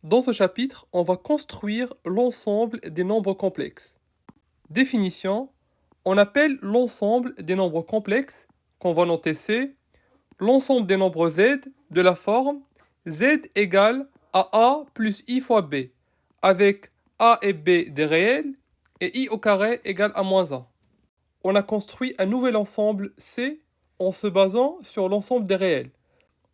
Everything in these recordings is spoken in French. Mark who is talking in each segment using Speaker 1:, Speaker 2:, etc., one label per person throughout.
Speaker 1: Dans ce chapitre, on va construire l'ensemble des nombres complexes. Définition, on appelle l'ensemble des nombres complexes, qu'on va noter C, l'ensemble des nombres Z de la forme Z égale à A plus I fois B, avec A et B des réels et I au carré égale à moins 1. On a construit un nouvel ensemble C en se basant sur l'ensemble des réels.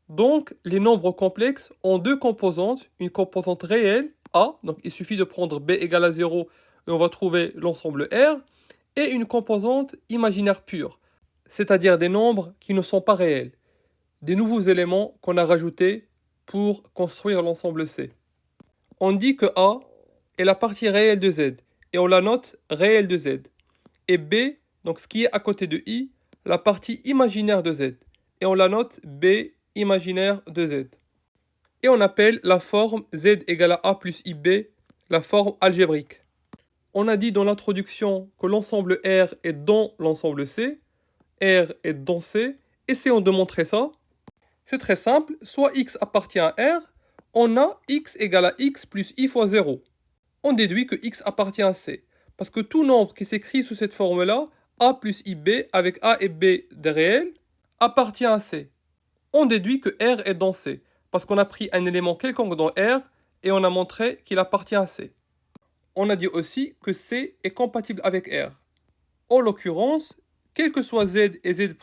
Speaker 1: Donc, les nombres complexes ont deux composantes, une composante réelle, A, donc il suffit de prendre B égale à 0 et on va trouver l'ensemble R, et une composante imaginaire pure, c'est-à-dire des nombres qui ne sont pas réels, des nouveaux éléments qu'on a rajoutés pour construire l'ensemble C. On dit que A est la partie réelle de Z, et on la note réelle de Z, et B, donc ce qui est à côté de I, la partie imaginaire de Z, et on la note B imaginaire de Z. Et on appelle la forme Z égale à A plus IB la forme algébrique. On a dit dans l'introduction que l'ensemble R est dans l'ensemble C, R est dans C, essayons de montrer ça. C'est très simple, soit X appartient à R, on a X égale à X plus I fois 0. On déduit que X appartient à C, parce que tout nombre qui s'écrit sous cette forme-là, A plus IB avec A et B des réels, appartient à C. On déduit que R est dans C, parce qu'on a pris un élément quelconque dans R et on a montré qu'il appartient à C. On a dit aussi que C est compatible avec R. En l'occurrence, quel que soit Z et Z'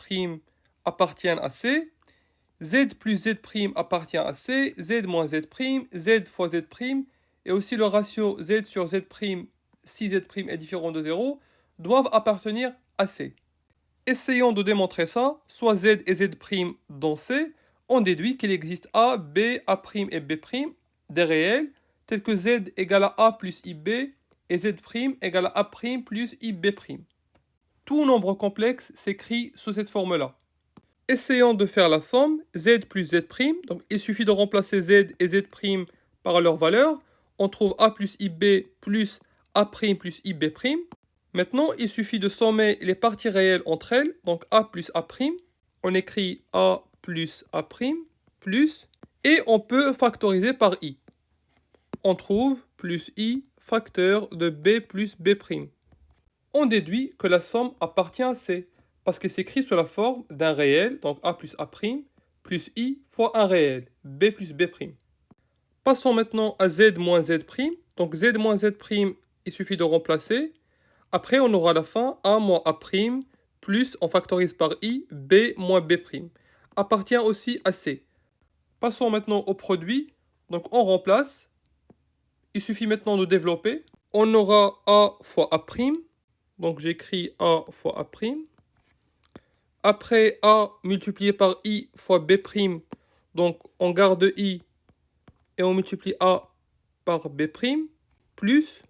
Speaker 1: appartiennent à C, Z plus Z' appartient à C, Z moins Z', Z fois Z', et aussi le ratio Z sur Z', si Z' est différent de 0, doivent appartenir à C. Essayons de démontrer ça, soit Z et Z' dans C, on déduit qu'il existe A, B, A' et B' des réels, tels que Z égale à A plus IB et Z' égale à A' plus IB'. Tout nombre complexe s'écrit sous cette forme-là. Essayons de faire la somme Z plus Z', donc il suffit de remplacer Z et Z' par leur valeur, on trouve A plus IB plus A' plus IB'. Maintenant, il suffit de sommer les parties réelles entre elles, donc A plus A', on écrit A plus A', plus, et on peut factoriser par I. On trouve plus I facteur de B plus B'. On déduit que la somme appartient à C, parce qu'elle s'écrit sous la forme d'un réel, donc A plus A', plus I fois un réel, B plus B'. Passons maintenant à Z moins Z', donc Z moins Z', il suffit de remplacer. Après, on aura à la fin A moins A', plus, on factorise par I, B moins B', appartient aussi à C. Passons maintenant au produit, donc on remplace. Il suffit maintenant de développer. On aura A fois A', donc j'écris A fois A'. Après A multiplié par I fois B', donc on garde I et on multiplie A par B', plus.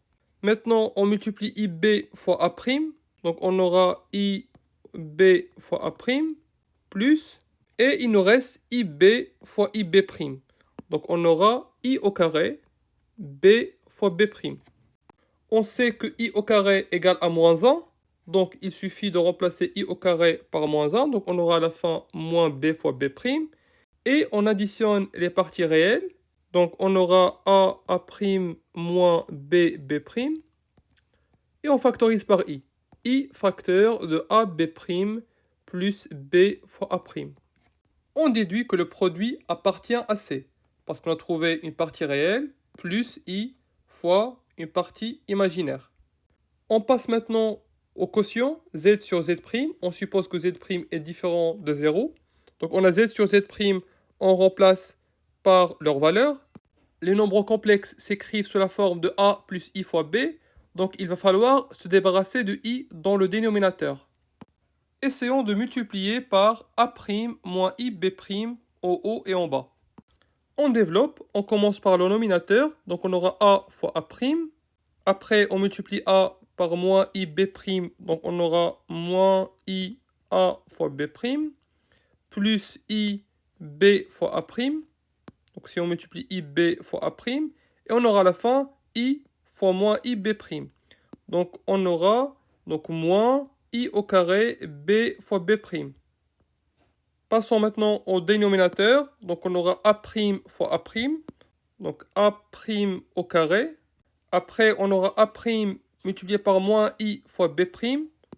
Speaker 1: Maintenant, on multiplie IB fois A', donc on aura IB fois A', plus, et il nous reste IB fois IB'. Donc on aura I au carré, B fois B'. On sait que I au carré égale à moins 1, donc il suffit de remplacer I au carré par moins 1, donc on aura à la fin moins B fois B', et on additionne les parties réelles, donc on aura A, A' moins B, B', et on factorise par I. I facteur de A, B' plus B fois A'. On déduit que le produit appartient à C, parce qu'on a trouvé une partie réelle, plus I fois une partie imaginaire. On passe maintenant au quotient, Z sur Z', on suppose que Z' est différent de 0. Donc on a Z sur Z', on remplace par leur valeur. Les nombres complexes s'écrivent sous la forme de A plus I fois B, donc il va falloir se débarrasser de I dans le dénominateur. Essayons de multiplier par A' moins IB' en haut et en bas. On développe, on commence par le nominateur, donc on aura A fois A'. Après, on multiplie A par moins IB', donc on aura moins IA fois B', plus IB fois A'. Donc si on multiplie IB fois A', et on aura à la fin I fois moins IB'. Donc on aura moins I au carré B fois B'. Passons maintenant au dénominateur. Donc on aura A' fois A'. Donc A' au carré. Après, on aura A' multiplié par moins I fois B'.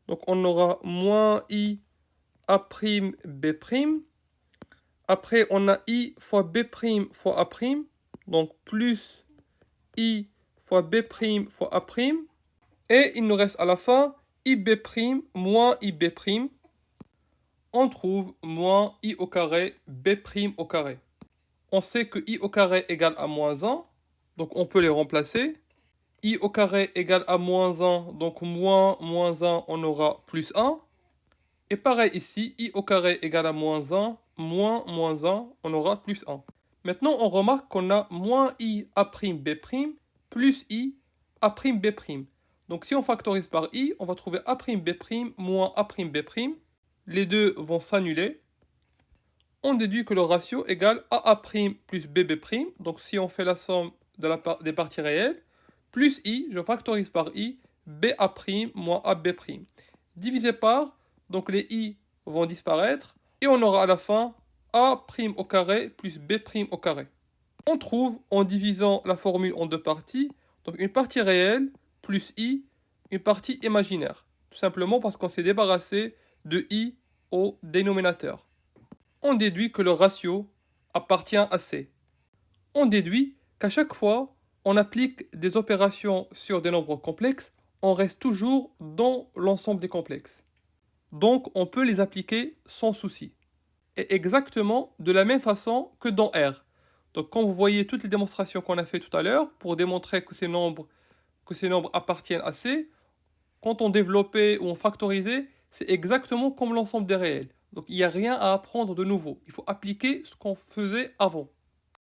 Speaker 1: Donc on aura moins I A' B'. Après, on a I fois B' fois A'. Donc plus I fois B' fois A'. Et il nous reste à la fin IB' moins IB'. On trouve moins I au carré B' au carré. On sait que I au carré égale à moins 1, donc on peut les remplacer. I au carré égale à moins 1, donc moins 1, on aura plus 1. Et pareil ici, I au carré égale à moins 1, moins 1, on aura plus 1. Maintenant, on remarque qu'on a moins I A'B' plus I A'B'. Donc si on factorise par I, on va trouver A'B' moins A'B'. Les deux vont s'annuler. On déduit que le ratio égale AA' plus BB'. Donc si on fait la somme des parties réelles, plus I, je factorise par I, BA' moins AB'. Divisé par, donc les I vont disparaître, et on aura à la fin A' au carré plus B' au carré. On trouve, en divisant la formule en deux parties, donc une partie réelle plus I, une partie imaginaire. Tout simplement parce qu'on s'est débarrassé de I au dénominateur. On déduit que le ratio appartient à C. On déduit qu'à chaque fois, on applique des opérations sur des nombres complexes, on reste toujours dans l'ensemble des complexes. Donc, on peut les appliquer sans souci. Et exactement de la même façon que dans R. Donc, quand vous voyez toutes les démonstrations qu'on a fait tout à l'heure pour démontrer que ces nombres appartiennent à C, quand on développait ou on factorisait, c'est exactement comme l'ensemble des réels. Donc, il n'y a rien à apprendre de nouveau. Il faut appliquer ce qu'on faisait avant.